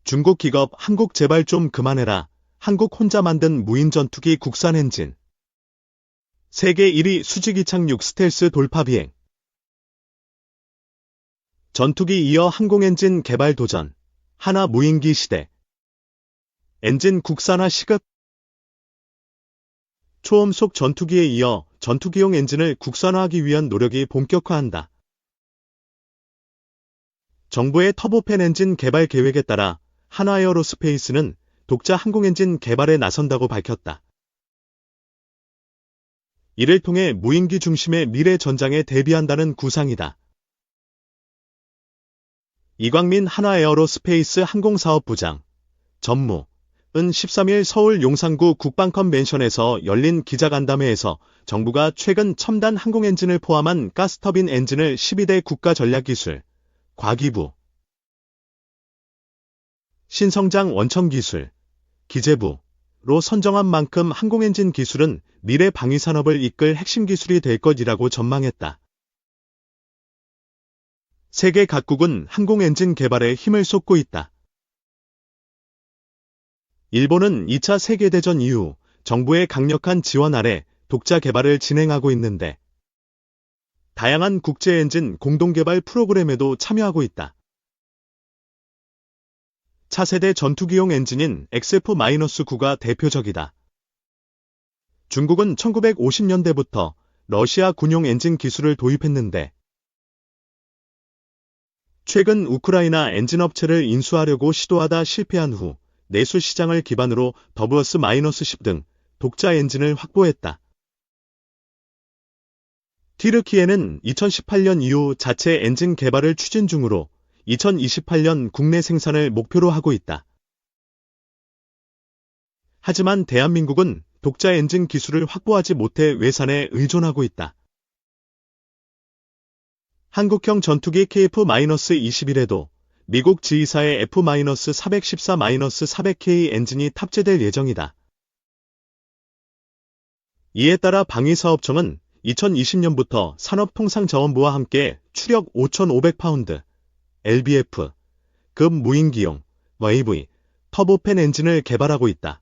중국 기업 한국 제발 좀 그만해라. 한국 혼자 만든 무인 전투기 국산 엔진. 세계 1위 수직 이착륙 스텔스 돌파 비행. 전투기 이어 항공엔진 개발 도전. 하나 무인기 시대. 엔진 국산화 시급. 초음속 전투기에 이어 전투기용 엔진을 국산화하기 위한 노력이 본격화한다. 정부의 터보팬 엔진 개발 계획에 따라 한화에어로스페이스는 독자 항공엔진 개발에 나선다고 밝혔다. 이를 통해 무인기 중심의 미래 전장에 대비한다는 구상이다. 이광민 한화에어로스페이스 항공사업부장, 전무은 13일 서울 용산구 국방컨벤션에서 열린 기자간담회에서 정부가 최근 첨단 항공엔진을 포함한 가스터빈 엔진을 12대 국가전략기술, 과기부, 신성장 원천기술, 기재부로 선정한 만큼 항공엔진 기술은 미래 방위산업을 이끌 핵심 기술이 될 것이라고 전망했다. 세계 각국은 항공엔진 개발에 힘을 쏟고 있다. 일본은 2차 세계대전 이후 정부의 강력한 지원 아래 독자 개발을 진행하고 있는데 다양한 국제 엔진 공동개발 프로그램에도 참여하고 있다. 차세대 전투기용 엔진인 XF-9가 대표적이다. 중국은 1950년대부터 러시아 군용 엔진 기술을 도입했는데 최근 우크라이나 엔진업체를 인수하려고 시도하다 실패한 후 내수 시장을 기반으로 WS-10 등 독자 엔진을 확보했다. 튀르키예는 2018년 이후 자체 엔진 개발을 추진 중으로 2028년 국내 생산을 목표로 하고 있다. 하지만 대한민국은 독자 엔진 기술을 확보하지 못해 외산에 의존하고 있다. 한국형 전투기 KF-21에도 미국 지휘사의 F-414-400K 엔진이 탑재될 예정이다. 이에 따라 방위사업청은 2020년부터 산업통상자원부와 함께 추력 5,500파운드 LBF 급 무인기용 AV 터보팬 엔진을 개발하고 있다.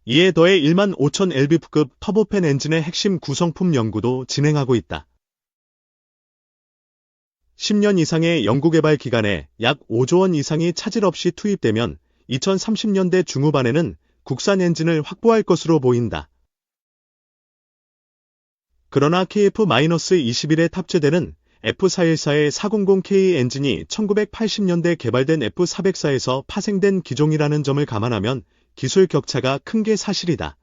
이에 더해 15,000 LBF급 터보팬 엔진의 핵심 구성품 연구도 진행하고 있다. 10년 이상의 연구개발 기간에 약 5조 원 이상이 차질 없이 투입되면 2030년대 중후반에는 국산 엔진을 확보할 것으로 보인다. 그러나 KF-21에 탑재되는 F414의 400K 엔진이 1980년대 개발된 F404에서 파생된 기종이라는 점을 감안하면 기술 격차가 큰 게 사실이다.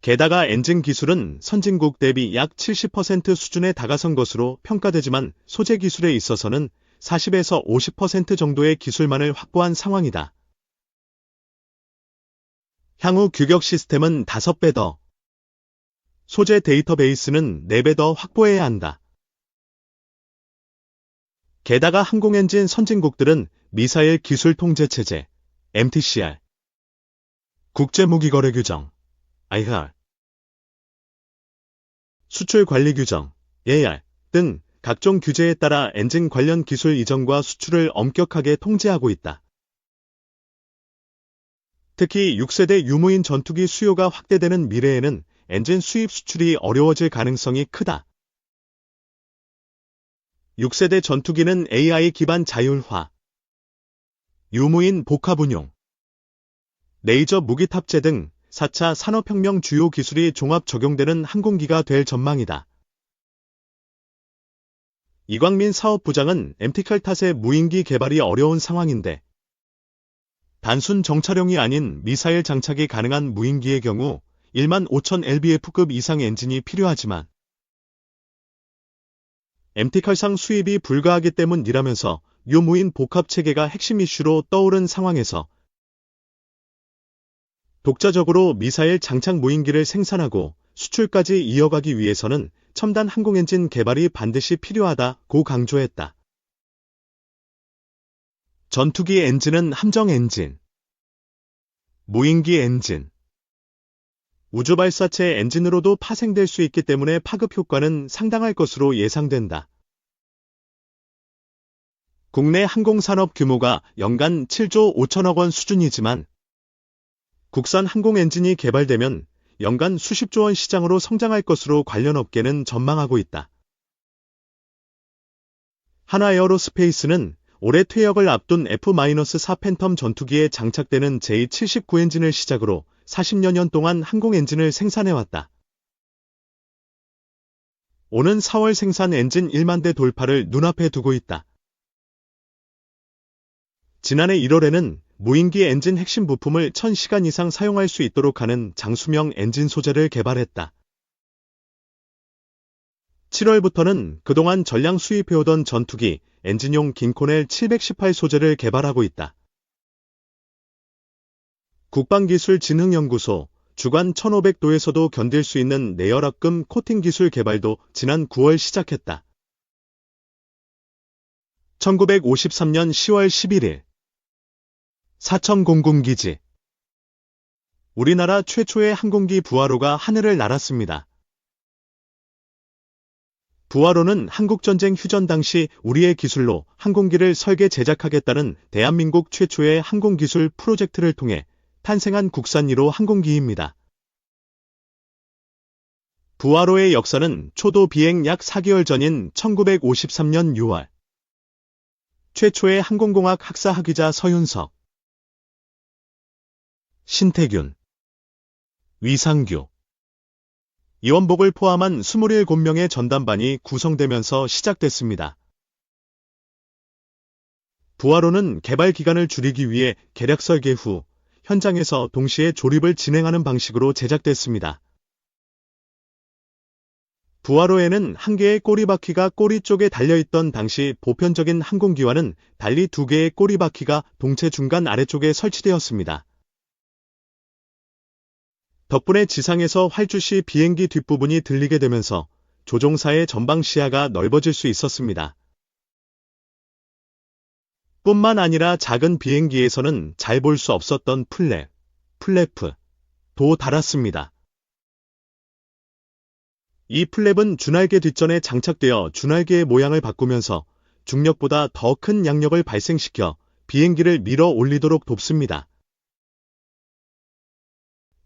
게다가 엔진 기술은 선진국 대비 약 70% 수준에 다가선 것으로 평가되지만 소재 기술에 있어서는 40에서 50% 정도의 기술만을 확보한 상황이다. 향후 규격 시스템은 5배 더, 소재 데이터베이스는 4배 더 확보해야 한다. 게다가 항공엔진 선진국들은 미사일 기술통제체제, MTCR, 국제무기거래규정, IR, 수출관리규정, AR 등 각종 규제에 따라 엔진 관련 기술 이전과 수출을 엄격하게 통제하고 있다. 특히 6세대 유무인 전투기 수요가 확대되는 미래에는 엔진 수입 수출이 어려워질 가능성이 크다. 6세대 전투기는 AI 기반 자율화, 유무인 복합 운용, 레이저 무기 탑재 등 4차 산업혁명 주요 기술이 종합 적용되는 항공기가 될 전망이다. 이광민 사업부장은 MT칼 탓에 무인기 개발이 어려운 상황인데 단순 정찰용이 아닌 미사일 장착이 가능한 무인기의 경우 15,000 LBF급 이상 엔진이 필요하지만 MT칼상 수입이 불가하기 때문이라면서 유무인 복합체계가 핵심 이슈로 떠오른 상황에서 독자적으로 미사일 장착 무인기를 생산하고 수출까지 이어가기 위해서는 첨단 항공엔진 개발이 반드시 필요하다고 강조했다. 전투기 엔진은 함정 엔진, 무인기 엔진, 우주발사체 엔진으로도 파생될 수 있기 때문에 파급 효과는 상당할 것으로 예상된다. 국내 항공산업 규모가 연간 7조 5천억 원 수준이지만 국산 항공 엔진이 개발되면 연간 수십조 원 시장으로 성장할 것으로 관련 업계는 전망하고 있다. 한화에어로스페이스는 올해 퇴역을 앞둔 F-4 팬텀 전투기에 장착되는 제79 엔진을 시작으로 40여 년 동안 항공 엔진을 생산해왔다. 오는 4월 생산 엔진 1만 대 돌파를 눈앞에 두고 있다. 지난해 1월에는 무인기 엔진 핵심 부품을 1000시간 이상 사용할 수 있도록 하는 장수명 엔진 소재를 개발했다. 7월부터는 그동안 전량 수입해오던 전투기 엔진용 긴코넬 718 소재를 개발하고 있다. 국방기술진흥연구소 주관 1500도에서도 견딜 수 있는 내열압금 코팅 기술 개발도 지난 9월 시작했다. 1953년 10월 11일 사천 공군기지 우리나라 최초의 항공기 부하로가 하늘을 날았습니다. 부하로는 한국전쟁 휴전 당시 우리의 기술로 항공기를 설계 제작하겠다는 대한민국 최초의 항공기술 프로젝트를 통해 탄생한 국산 1호 항공기입니다. 부하로의 역사는 초도 비행 약 4개월 전인 1953년 6월 최초의 항공공학 학사 학위자 서윤석, 신태균, 위상규, 이원복을 포함한 27명의 전담반이 구성되면서 시작됐습니다. 부하로는 개발 기간을 줄이기 위해 계략 설계 후 현장에서 동시에 조립을 진행하는 방식으로 제작됐습니다. 부하로에는 한 개의 꼬리바퀴가 꼬리 쪽에 달려있던 당시 보편적인 항공기와는 달리 두 개의 꼬리바퀴가 동체 중간 아래쪽에 설치되었습니다. 덕분에 지상에서 활주 시 비행기 뒷부분이 들리게 되면서 조종사의 전방 시야가 넓어질 수 있었습니다. 뿐만 아니라 작은 비행기에서는 잘 볼 수 없었던 플랩도 달았습니다. 이 플랩은 주날개 뒷전에 장착되어 주날개의 모양을 바꾸면서 중력보다 더 큰 양력을 발생시켜 비행기를 밀어 올리도록 돕습니다.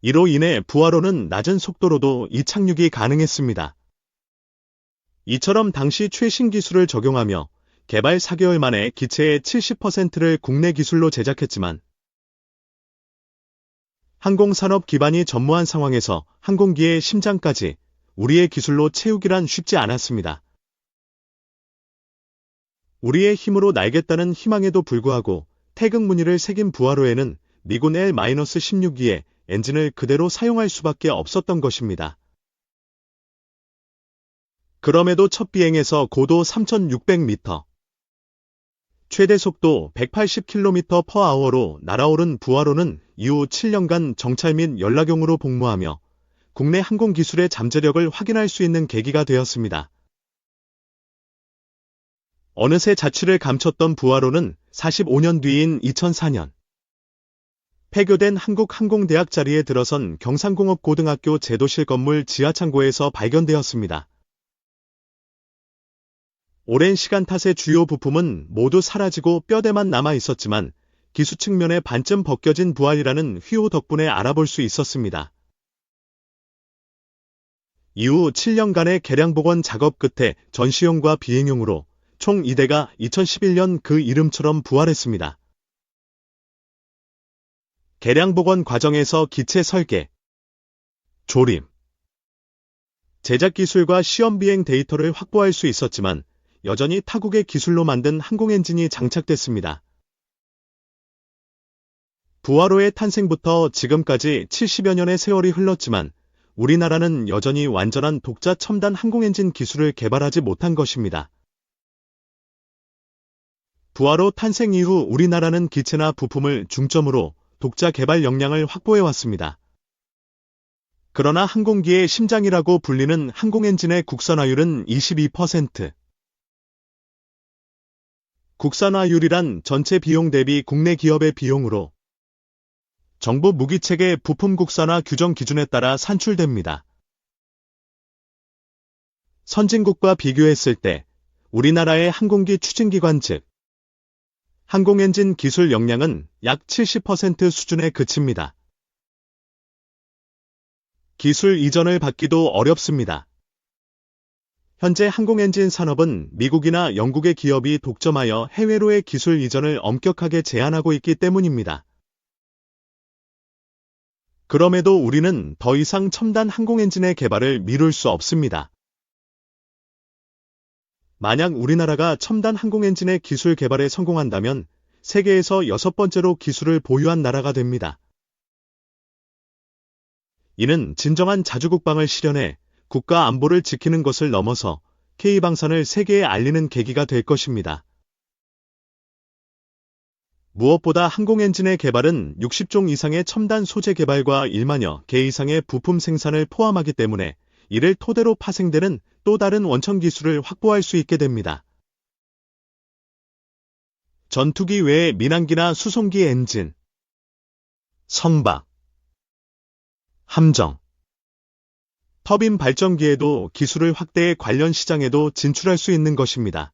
이로 인해 부하로는 낮은 속도로도 이착륙이 가능했습니다. 이처럼 당시 최신 기술을 적용하며 개발 4개월 만에 기체의 70%를 국내 기술로 제작했지만 항공산업 기반이 전무한 상황에서 항공기의 심장까지 우리의 기술로 채우기란 쉽지 않았습니다. 우리의 힘으로 날겠다는 희망에도 불구하고 태극 무늬를 새긴 부하로에는 미군 L-16E의 엔진을 그대로 사용할 수밖에 없었던 것입니다. 그럼에도 첫 비행에서 고도 3,600m, 최대 속도 180km/h로 날아오른 부하로는 이후 7년간 정찰 및 연락용으로 복무하며 국내 항공 기술의 잠재력을 확인할 수 있는 계기가 되었습니다. 어느새 자취를 감췄던 부하로는 45년 뒤인 2004년 폐교된 한국항공대학 자리에 들어선 경상공업고등학교 제도실 건물 지하창고에서 발견되었습니다. 오랜 시간 탓에 주요 부품은 모두 사라지고 뼈대만 남아 있었지만 기수 측면에 반쯤 벗겨진 부활이라는 휘호 덕분에 알아볼 수 있었습니다. 이후 7년간의 개량 복원 작업 끝에 전시용과 비행용으로 총 2대가 2011년 그 이름처럼 부활했습니다. 개량 복원 과정에서 기체 설계, 조립, 제작 기술과 시험 비행 데이터를 확보할 수 있었지만 여전히 타국의 기술로 만든 항공 엔진이 장착됐습니다. 부하로의 탄생부터 지금까지 70여 년의 세월이 흘렀지만 우리나라는 여전히 완전한 독자 첨단 항공 엔진 기술을 개발하지 못한 것입니다. 부하로 탄생 이후 우리나라는 기체나 부품을 중점으로 독자 개발 역량을 확보해왔습니다. 그러나 항공기의 심장이라고 불리는 항공 엔진의 국산화율은 22%. 국산화율이란 전체 비용 대비 국내 기업의 비용으로 정부 무기체계 부품 국산화 규정 기준에 따라 산출됩니다. 선진국과 비교했을 때 우리나라의 항공기 추진기관 즉 항공엔진 기술 역량은 약 70% 수준에 그칩니다. 기술 이전을 받기도 어렵습니다. 현재 항공엔진 산업은 미국이나 영국의 기업이 독점하여 해외로의 기술 이전을 엄격하게 제한하고 있기 때문입니다. 그럼에도 우리는 더 이상 첨단 항공엔진의 개발을 미룰 수 없습니다. 만약 우리나라가 첨단 항공엔진의 기술 개발에 성공한다면 세계에서 6번째로 기술을 보유한 나라가 됩니다. 이는 진정한 자주국방을 실현해 국가 안보를 지키는 것을 넘어서 K방산을 세계에 알리는 계기가 될 것입니다. 무엇보다 항공엔진의 개발은 60종 이상의 첨단 소재 개발과 1만여 개 이상의 부품 생산을 포함하기 때문에 이를 토대로 파생되는 또 다른 원천 기술을 확보할 수 있게 됩니다. 전투기 외에 민항기나 수송기 엔진, 선박, 함정, 터빈 발전기에도 기술을 확대해 관련 시장에도 진출할 수 있는 것입니다.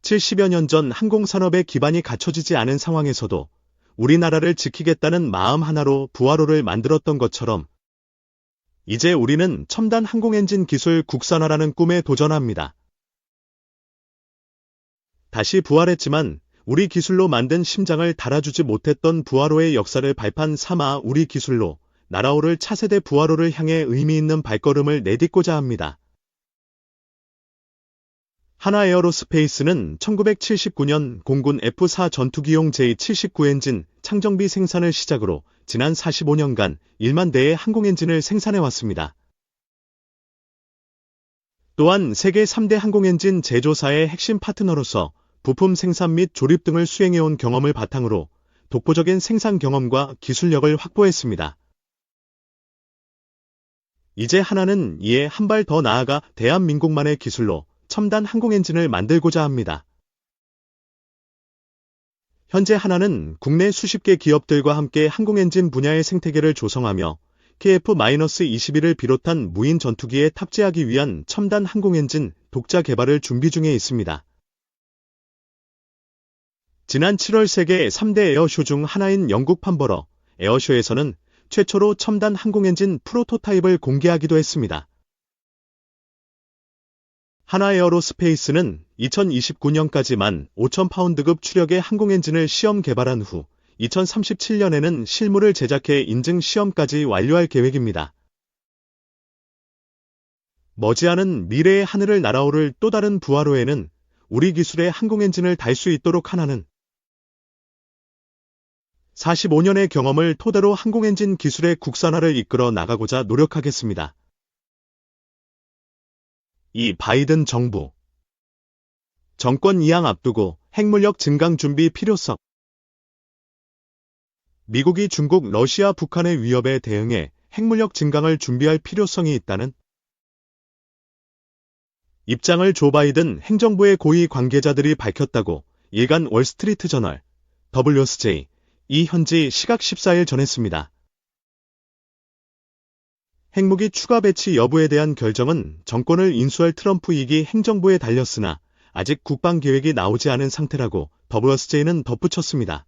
70여 년 전 항공산업의 기반이 갖춰지지 않은 상황에서도 우리나라를 지키겠다는 마음 하나로 부하로를 만들었던 것처럼 이제 우리는 첨단 항공엔진 기술 국산화라는 꿈에 도전합니다. 다시 부활했지만 우리 기술로 만든 심장을 달아주지 못했던 부하로의 역사를 발판 삼아 우리 기술로 날아오를 차세대 부하로를 향해 의미 있는 발걸음을 내딛고자 합니다. 하나에어로스페이스는 1979년 공군 F-4 전투기용 J-79 엔진 창정비 생산을 시작으로 지난 45년간 1만 대의 항공엔진을 생산해왔습니다. 또한 세계 3대 항공엔진 제조사의 핵심 파트너로서 부품 생산 및 조립 등을 수행해온 경험을 바탕으로 독보적인 생산 경험과 기술력을 확보했습니다. 이제 하나는 이에 한 발 더 나아가 대한민국만의 기술로 첨단 항공엔진을 만들고자 합니다. 현재 하나는 국내 수십 개 기업들과 함께 항공엔진 분야의 생태계를 조성하며 KF-21을 비롯한 무인 전투기에 탑재하기 위한 첨단 항공엔진 독자 개발을 준비 중에 있습니다. 지난 7월 세계 3대 에어쇼 중 하나인 영국 판버러 에어쇼에서는 최초로 첨단 항공엔진 프로토타입을 공개하기도 했습니다. 하나에어로스페이스는 2029년까지만 5,000파운드급 추력의 항공엔진을 시험 개발한 후 2037년에는 실물을 제작해 인증 시험까지 완료할 계획입니다. 머지않은 미래의 하늘을 날아오를 또 다른 부하로에는 우리 기술의 항공엔진을 달 수 있도록 하나는 45년의 경험을 토대로 항공엔진 기술의 국산화를 이끌어 나가고자 노력하겠습니다. 이 바이든 정부 정권 이양 앞두고 핵물력 증강 준비 필요성. 미국이 중국, 러시아, 북한의 위협에 대응해 핵물력 증강을 준비할 필요성이 있다는 입장을 조 바이든 행정부의 고위 관계자들이 밝혔다고 일간 월스트리트 저널 WSJ 이 현지 시각 14일 전했습니다. 핵무기 추가 배치 여부에 대한 결정은 정권을 인수할 트럼프 2기 행정부에 달렸으나 아직 국방 계획이 나오지 않은 상태라고 WSJ는 덧붙였습니다.